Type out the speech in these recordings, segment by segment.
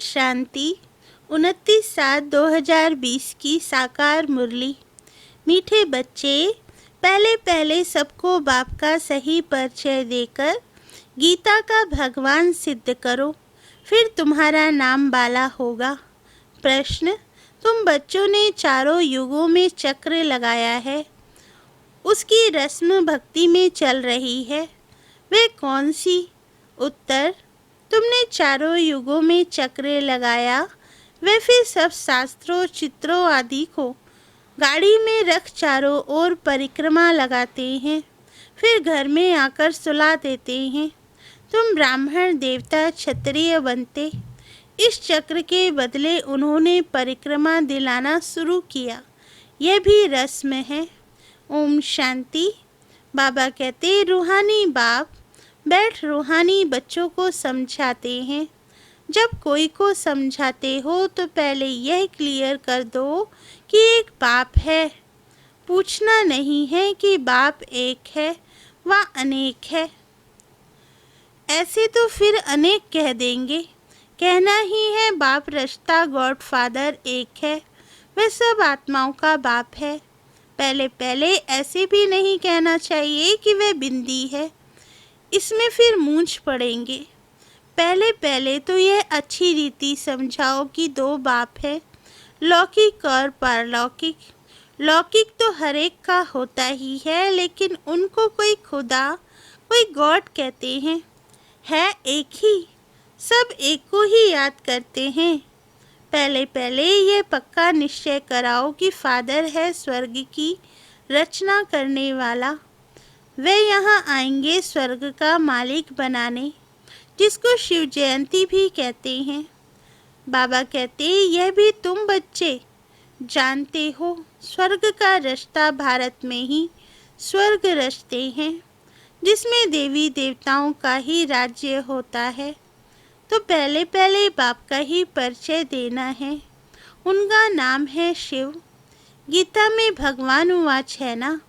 शांति 29/7/2020 की साकार मुरली। मीठे बच्चे, पहले पहले सबको बाप का सही परिचय देकर गीता का भगवान सिद्ध करो, फिर तुम्हारा नाम बाला होगा। प्रश्न: तुम बच्चों ने चारों युगों में चक्र लगाया है, उसकी रस्म भक्ति में चल रही है, वे कौन सी? उत्तर: तुमने चारों युगों में चक्र लगाया, वे फिर सब शास्त्रों चित्रों आदि को गाड़ी में रख चारों ओर परिक्रमा लगाते हैं, फिर घर में आकर सुला देते हैं। तुम ब्राह्मण देवता क्षत्रिय बनते, इस चक्र के बदले उन्होंने परिक्रमा दिलाना शुरू किया, यह भी रस्म है। ओम शांति। बाबा कहते, रूहानी बाप बैठ रूहानी बच्चों को समझाते हैं। जब कोई को समझाते हो तो पहले यह क्लियर कर दो कि एक बाप है। पूछना नहीं है कि बाप एक है व अनेक है, ऐसे तो फिर अनेक कह देंगे। कहना ही है बाप रश्ता गॉड फादर एक है, वह सब आत्माओं का बाप है। पहले पहले ऐसे भी नहीं कहना चाहिए कि वह बिंदी है, इसमें फिर मूंछ पड़ेंगे। पहले पहले तो यह अच्छी रीति समझाओ कि दो बाप है, लौकिक और पारलौकिक। लौकिक तो हर एक का होता ही है, लेकिन उनको कोई खुदा कोई गॉड कहते हैं। है एक ही, सब एक को ही याद करते हैं। पहले पहले यह पक्का निश्चय कराओ कि फादर है स्वर्ग की रचना करने वाला, वे यहाँ आएंगे स्वर्ग का मालिक बनाने, जिसको शिव जयंती भी कहते हैं। बाबा कहते, यह भी तुम बच्चे जानते हो, स्वर्ग का रास्ता भारत में ही स्वर्ग रचते हैं, जिसमें देवी देवताओं का ही राज्य होता है। तो पहले पहले बाप का ही परिचय देना है। उनका नाम है शिव। गीता में भगवान उवाच है ना,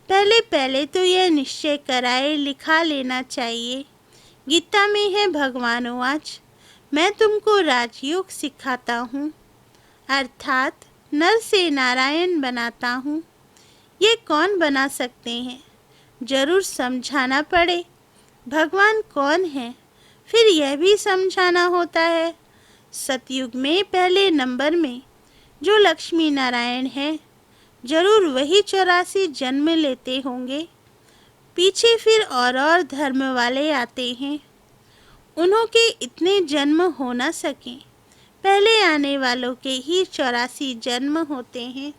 पहले पहले तो यह निश्चय कराए लिखा लेना चाहिए। गीता में है भगवान उवाच, मैं तुमको राजयोग सिखाता हूँ, अर्थात नर से नारायण बनाता हूँ। ये कौन बना सकते हैं? जरूर समझाना पड़े भगवान कौन है, फिर यह भी समझाना होता है। सतयुग में पहले नंबर में जो लक्ष्मी नारायण है, जरूर वही 84 जन्म लेते होंगे। पीछे फिर और धर्म वाले आते हैं, उन्हों के इतने जन्म हो न सके, पहले आने वालों के ही 84 जन्म होते हैं।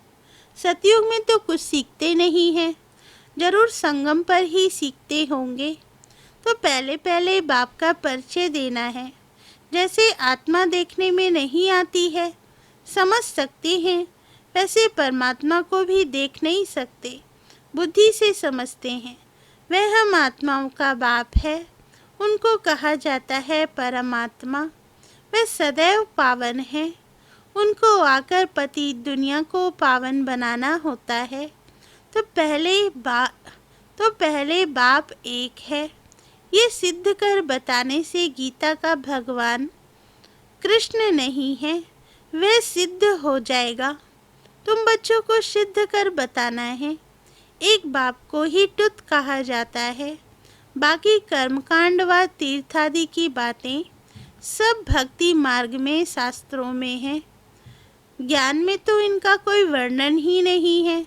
सतयुग में तो कुछ सीखते नहीं हैं, जरूर संगम पर ही सीखते होंगे। तो पहले पहले बाप का परिचय देना है। जैसे आत्मा देखने में नहीं आती है, समझ सकते हैं, वैसे परमात्मा को भी देख नहीं सकते, बुद्धि से समझते हैं। वह हम आत्माओं का बाप है, उनको कहा जाता है परमात्मा। वह सदैव पावन है, उनको आकर पति दुनिया को पावन बनाना होता है। तो पहले बाप एक है, ये सिद्ध कर बताने से गीता का भगवान कृष्ण नहीं है, वह सिद्ध हो जाएगा। तुम बच्चों को सिद्ध कर बताना है। एक बाप को ही टुत कहा जाता है, बाकी कर्मकांड व तीर्थादि की बातें सब भक्ति मार्ग में शास्त्रों में है। ज्ञान में तो इनका कोई वर्णन ही नहीं है।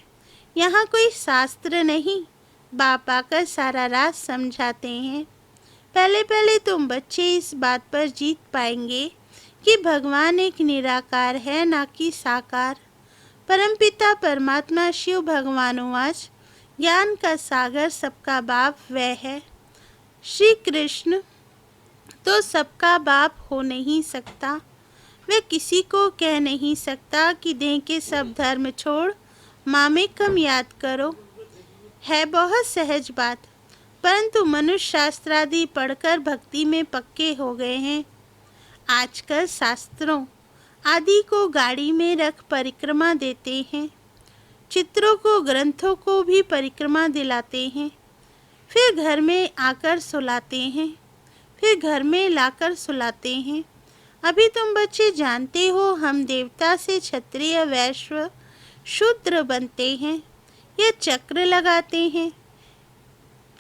यहाँ कोई शास्त्र नहीं, बाप आकर सारा राज समझाते हैं। पहले पहले तुम बच्चे इस बात पर जीत पाएंगे कि भगवान एक निराकार है, ना कि साकार। परमपिता परमात्मा शिव भगवान उवाच, ज्ञान का सागर सबका बाप वह है। श्री कृष्ण तो सबका बाप हो नहीं सकता, वह किसी को कह नहीं सकता कि देह के सब धर्म छोड़ मामेकम याद करो। है बहुत सहज बात, परंतु मनुष्य शास्त्रादि पढ़कर भक्ति में पक्के हो गए हैं। आजकल शास्त्रों आदि को गाड़ी में रख परिक्रमा देते हैं, चित्रों को ग्रंथों को भी परिक्रमा दिलाते हैं, फिर घर में आकर सुलाते हैं, फिर घर में लाकर सुलाते हैं। अभी तुम बच्चे जानते हो हम देवता से क्षत्रिय वैश्य शूद्र बनते हैं। यह चक्र लगाते हैं।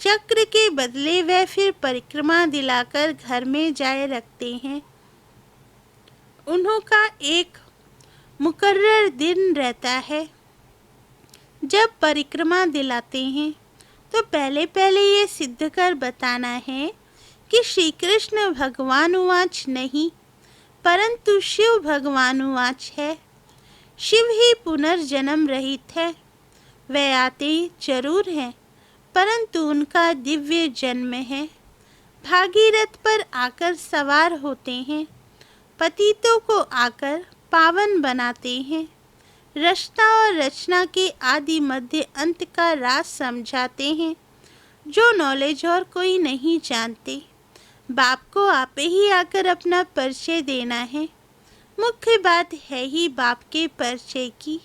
चक्र के बदले वह फिर परिक्रमा दिलाकर घर में जाए रखते हैं। उन्हों का एक मुकर्रर दिन रहता है जब परिक्रमा दिलाते हैं। तो पहले पहले ये सिद्ध कर बताना है कि श्री कृष्ण भगवानुवाच नहीं, परंतु शिव भगवानुवाच है। शिव ही पुनर्जन्म रहित है। वे आते जरूर हैं, परंतु उनका दिव्य जन्म है। भागीरथ पर आकर सवार होते हैं, पतितों को आकर पावन बनाते हैं। रचना और रचना के आदि मध्य अंत का राज समझाते हैं, जो नॉलेज और कोई नहीं जानते। बाप को आपे ही आकर अपना परिचय देना है। मुख्य बात है ही बाप के परिचय की।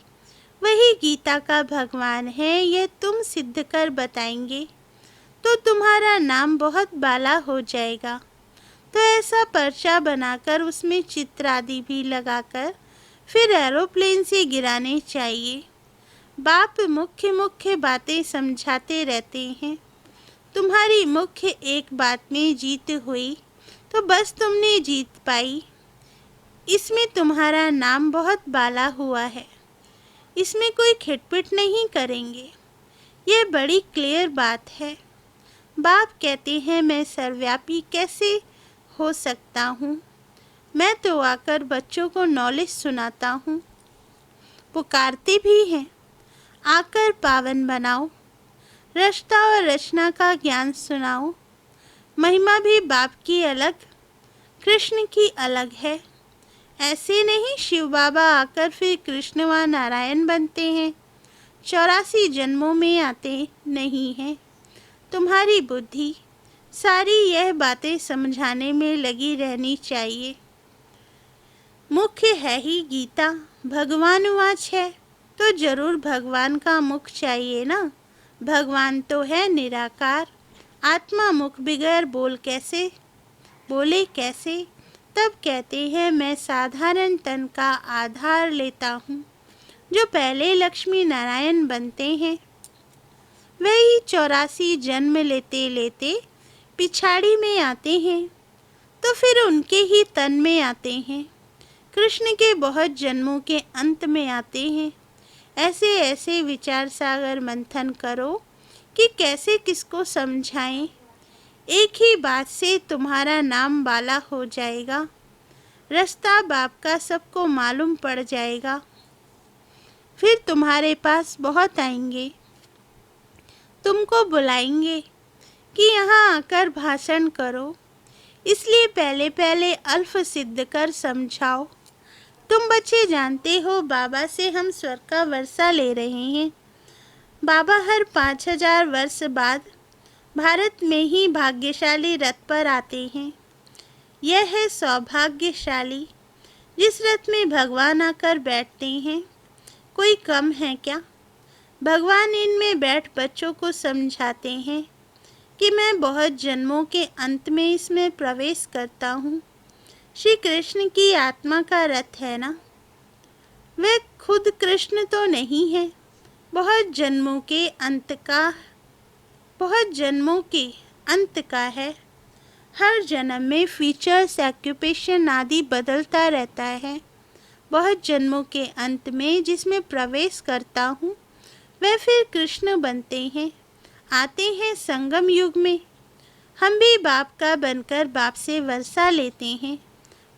वही गीता का भगवान है, यह तुम सिद्ध कर बताएंगे तो तुम्हारा नाम बहुत बाला हो जाएगा। तो ऐसा पर्चा बनाकर उसमें चित्र आदि भी लगाकर फिर एरोप्लेन से गिराने चाहिए। बाप मुख्य मुख्य बातें समझाते रहते हैं। तुम्हारी मुख्य एक बात में जीत हुई तो बस तुमने जीत पाई। इसमें तुम्हारा नाम बहुत बाला हुआ है। इसमें कोई खिटपिट नहीं करेंगे। यह बड़ी क्लियर बात है। बाप कहते हैं मैं सर्वव्यापी कैसे हो सकता हूँ। मैं तो आकर बच्चों को नॉलेज सुनाता हूँ। पुकारते भी हैं, आकर पावन बनाओ, रचना और रचना का ज्ञान सुनाओ। महिमा भी बाप की अलग, कृष्ण की अलग है। ऐसे नहीं शिव बाबा आकर फिर कृष्ण व नारायण बनते हैं, 84 जन्मों में आते नहीं हैं। तुम्हारी बुद्धि सारी यह बातें समझाने में लगी रहनी चाहिए। मुख्य है ही गीता, भगवानुवाच है तो जरूर भगवान का मुख चाहिए ना। भगवान तो है निराकार, आत्मा मुख बगैर बोले कैसे। तब कहते हैं मैं साधारण तन का आधार लेता हूँ। जो पहले लक्ष्मी नारायण बनते हैं वही 84 जन्म लेते लेते पिछाड़ी में आते हैं, तो फिर उनके ही तन में आते हैं। कृष्ण के बहुत जन्मों के अंत में आते हैं। ऐसे ऐसे विचार सागर मंथन करो कि कैसे किसको समझाएं। एक ही बात से तुम्हारा नाम बाला हो जाएगा। रास्ता बाप का सबको मालूम पड़ जाएगा। फिर तुम्हारे पास बहुत आएंगे, तुमको बुलाएंगे कि यहाँ आकर भाषण करो। इसलिए पहले पहले अल्फ सिद्ध कर समझाओ। तुम बच्चे जानते हो बाबा से हम स्वर्ग का वर्षा ले रहे हैं। बाबा हर 5000 वर्ष बाद भारत में ही भाग्यशाली रथ पर आते हैं। यह है सौभाग्यशाली जिस रथ में भगवान आकर बैठते हैं। कोई कम है क्या? भगवान इनमें बैठ बच्चों को समझाते हैं कि मैं बहुत जन्मों के अंत में इसमें प्रवेश करता हूँ। श्री कृष्ण की आत्मा का रथ है ना। वह खुद कृष्ण तो नहीं है, बहुत जन्मों के अंत का है। हर जन्म में फीचर्स, ऑक्यूपेशन आदि बदलता रहता है। बहुत जन्मों के अंत में जिसमें प्रवेश करता हूँ वह फिर कृष्ण बनते हैं, आते हैं संगम युग में। हम भी बाप का बनकर बाप से वर्षा लेते हैं।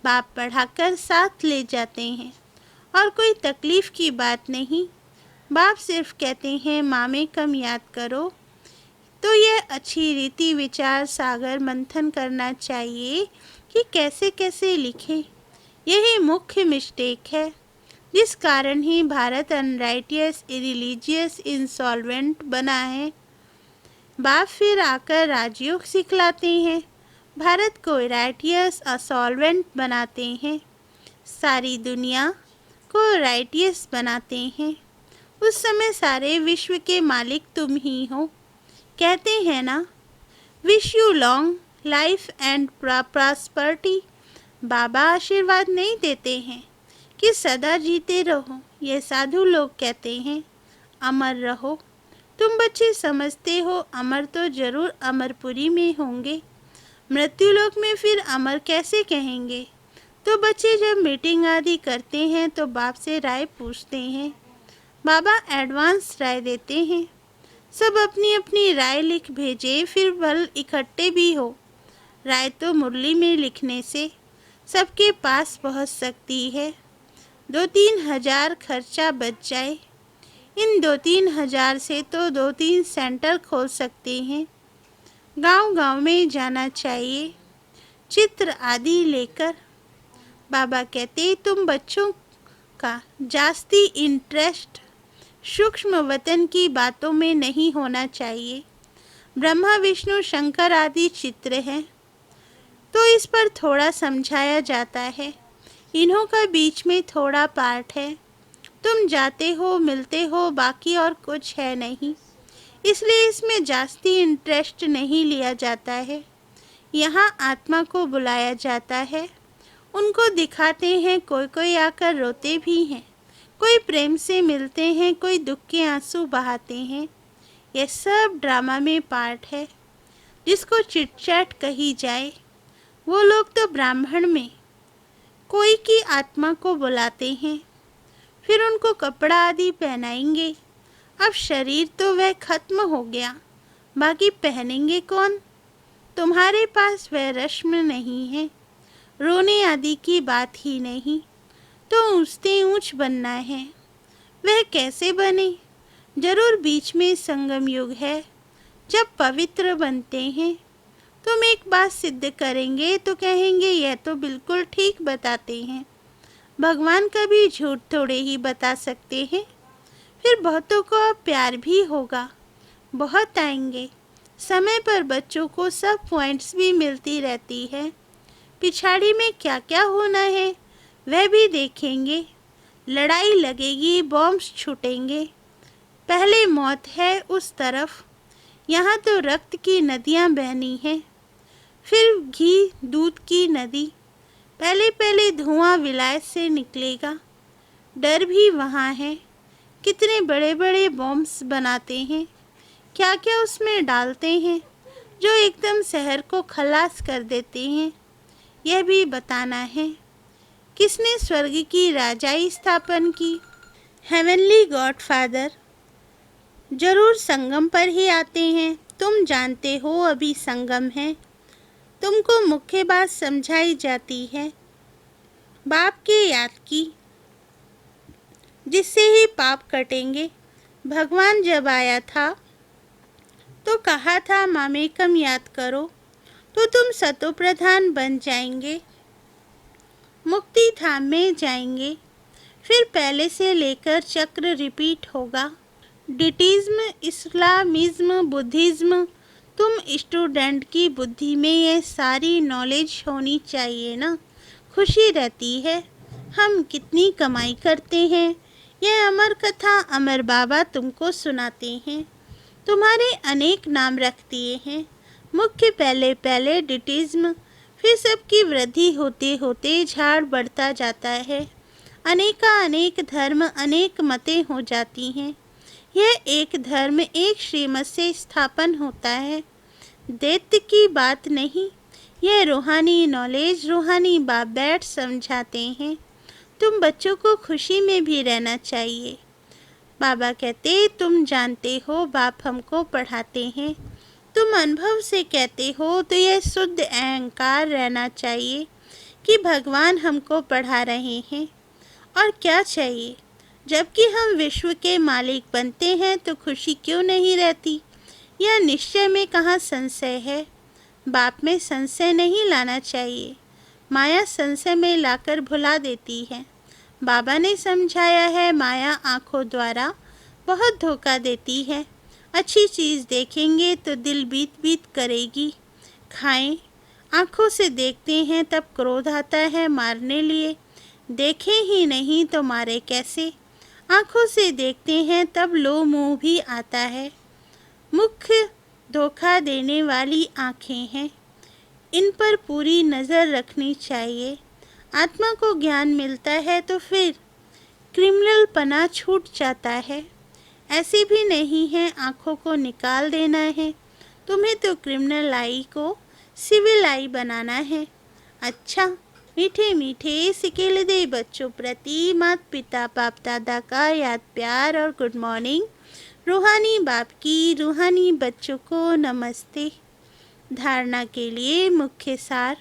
बाप पढ़ाकर साथ ले जाते हैं और कोई तकलीफ की बात नहीं। बाप सिर्फ कहते हैं माँ में कम याद करो। तो यह अच्छी रीति विचार सागर मंथन करना चाहिए कि कैसे कैसे लिखें। यही मुख्य मिस्टेक है, जिस कारण ही भारत अनराइटियस, इरिलीजियस, इंसॉल्वेंट बना है। बाप फिर आकर राजयोग सिखलाते हैं, भारत को राइटियस, असॉल्वेंट बनाते हैं, सारी दुनिया को राइटियस बनाते हैं। उस समय सारे विश्व के मालिक तुम ही हो। कहते हैं ना, wish you long life and prosperity. बाबा आशीर्वाद नहीं देते हैं कि सदा जीते रहो, ये साधु लोग कहते हैं अमर रहो। तुम बच्चे समझते हो अमर तो जरूर अमरपुरी में होंगे, मृत्युलोक में फिर अमर कैसे कहेंगे। तो बच्चे जब मीटिंग आदि करते हैं तो बाप से राय पूछते हैं। बाबा एडवांस राय देते हैं। सब अपनी अपनी राय लिख भेजे, फिर बल इकट्ठे भी हो। राय तो मुरली में लिखने से सबके पास पहुंच सकती है। 2-3 हजार खर्चा बच जाए। इन 2-3 हजार से तो 2-3 सेंटर खोल सकते हैं। गांव गांव में जाना चाहिए, चित्र आदि लेकर। बाबा कहते तुम बच्चों का जास्ती इंटरेस्ट सूक्ष्म वतन की बातों में नहीं होना चाहिए। ब्रह्मा विष्णु शंकर आदि चित्र हैं तो इस पर थोड़ा समझाया जाता है। इन्हों का बीच में थोड़ा पार्ट है। तुम जाते हो मिलते हो, बाकी और कुछ है नहीं, इसलिए इसमें जास्ती इंटरेस्ट नहीं लिया जाता है। यहाँ आत्मा को बुलाया जाता है, उनको दिखाते हैं। कोई कोई आकर रोते भी हैं, कोई प्रेम से मिलते हैं, कोई दुख के आंसू बहाते हैं। यह सब ड्रामा में पार्ट है। जिसको चिटचैट कही जाए, वो लोग तो ब्राह्मण में कोई की आत्मा को बुलाते हैं, फिर उनको कपड़ा आदि पहनाएंगे। अब शरीर तो वह खत्म हो गया, बाकी पहनेंगे कौन। तुम्हारे पास वह रस्म नहीं है, रोने आदि की बात ही नहीं, तो ऊंचते ऊंच बनना है। वह कैसे बने। जरूर बीच में संगम युग है जब पवित्र बनते हैं। तुम एक बात सिद्ध करेंगे तो कहेंगे यह तो बिल्कुल ठीक बताते हैं। भगवान कभी झूठ थोड़े ही बता सकते हैं। फिर बहुतों को अब प्यार भी होगा, बहुत आएंगे। समय पर बच्चों को सब पॉइंट्स भी मिलती रहती है। पिछाड़ी में क्या क्या होना है वह भी देखेंगे। लड़ाई लगेगी, बॉम्ब्स छूटेंगे। पहले मौत है उस तरफ, यहाँ तो रक्त की नदियाँ बहनी हैं। फिर घी दूध की नदी। पहले पहले धुआं विलायत से निकलेगा। डर भी वहाँ है। कितने बड़े बड़े बॉम्ब्स बनाते हैं, क्या क्या उसमें डालते हैं जो एकदम शहर को खलास कर देते हैं, यह भी बताना है। किसने स्वर्ग की राजाई स्थापन की। हेवनली गॉडफादर जरूर संगम पर ही आते हैं। तुम जानते हो अभी संगम है। तुमको मुख्य बात समझाई जाती है। बाप के याद की, जिससे ही पाप कटेंगे। भगवान जब आया था तो कहा था मामेकम याद करो, तो तुम सतो प्रधान बन जाएंगे, मुक्ति धाम में जाएंगे। फिर पहले से लेकर चक्र रिपीट होगा। डिटिज्म, इस्लामिज्म, बुद्धिज्म। तुम स्टूडेंट की बुद्धि में ये सारी नॉलेज होनी चाहिए ना, खुशी रहती है। हम कितनी कमाई करते हैं, यह अमर कथा अमर बाबा तुमको सुनाते हैं। तुम्हारे अनेक नाम रख दिए हैं। मुख्य पहले पहले डिटिज्म, फिर सबकी वृद्धि होते होते झाड़ बढ़ता जाता है। अनेक धर्म, अनेक मतें हो जाती हैं। यह एक धर्म एक श्रीमत से स्थापन होता है। दैत्य की बात नहीं, यह रूहानी नॉलेज रूहानी बाप बैठ समझाते हैं। तुम बच्चों को खुशी में भी रहना चाहिए। बाबा कहते तुम जानते हो बाप हमको पढ़ाते हैं। तुम अनुभव से कहते हो तो यह शुद्ध अहंकार रहना चाहिए कि भगवान हमको पढ़ा रहे हैं। और क्या चाहिए। जबकि हम विश्व के मालिक बनते हैं तो खुशी क्यों नहीं रहती। यह निश्चय में कहाँ संशय है। बाप में संशय नहीं लाना चाहिए। माया संशय में लाकर भुला देती है। बाबा ने समझाया है माया आँखों द्वारा बहुत धोखा देती है। अच्छी चीज़ देखेंगे तो दिल बीत बीत करेगी। खाएं, आँखों से देखते हैं तब क्रोध आता है मारने लिए। देखें ही नहीं तो मारे कैसे। आँखों से देखते हैं तब लो मुँह भी आता है। मुख्य धोखा देने वाली आँखें हैं, इन पर पूरी नज़र रखनी चाहिए। आत्मा को ज्ञान मिलता है तो फिर क्रिमिनल पना छूट जाता है। ऐसे भी नहीं है आँखों को निकाल देना है, तुम्हें तो क्रिमिनल आई को सिविल आई बनाना है। अच्छा, मीठे मीठे सिकेलदे बच्चों प्रति माता पिता बाप दादा का याद प्यार और गुड मॉर्निंग। रूहानी बाप की रूहानी बच्चों को नमस्ते। धारणा के लिए मुख्य सार।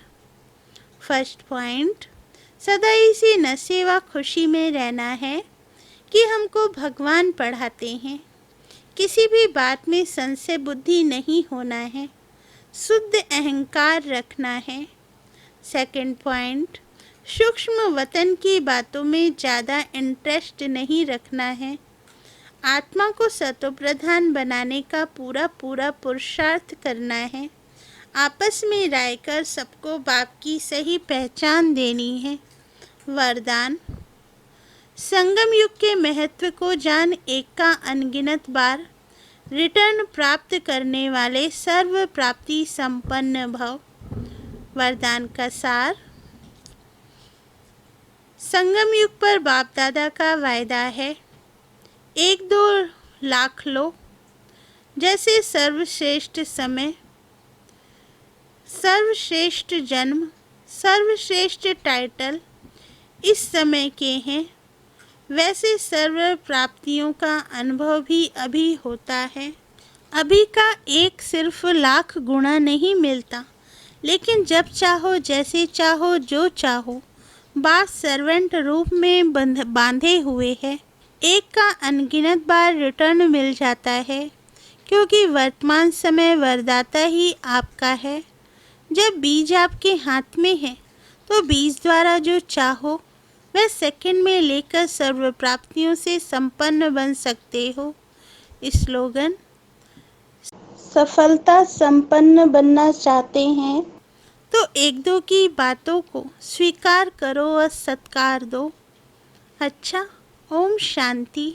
फर्स्ट पॉइंट, सदा इसी नशे व खुशी में रहना है कि हमको भगवान पढ़ाते हैं। किसी भी बात में संशय बुद्धि नहीं होना है, शुद्ध अहंकार रखना है। सेकंड पॉइंट, सूक्ष्म वतन की बातों में ज़्यादा इंटरेस्ट नहीं रखना है। आत्मा को सतोप्रधान बनाने का पूरा पुरुषार्थ करना है। आपस में राय कर सबको बाप की सही पहचान देनी है। वरदान, संगम युग के महत्व को जान एक का अनगिनत बार रिटर्न प्राप्त करने वाले सर्व प्राप्ति संपन्न भव। वरदान का सार, संगम युग पर बाप दादा का वायदा है, 1-2 लाख लो, जैसे सर्वश्रेष्ठ समय, सर्वश्रेष्ठ जन्म, सर्वश्रेष्ठ टाइटल इस समय के हैं, वैसे सर्व प्राप्तियों का अनुभव भी अभी होता है। अभी का एक सिर्फ लाख गुना नहीं मिलता, लेकिन जब चाहो जैसे चाहो जो चाहो, बात सर्वेंट रूप में बांधे हुए है। एक का अनगिनत बार रिटर्न मिल जाता है, क्योंकि वर्तमान समय वरदाता ही आपका है। जब बीज आपके हाथ में है तो बीज द्वारा जो चाहो वह सेकंड में लेकर सर्व प्राप्तियों से संपन्न बन सकते हो। स्लोगन, सफलता संपन्न बनना चाहते हैं तो 1-2 की बातों को स्वीकार करो और सत्कार दो। अच्छा, ओम शांति।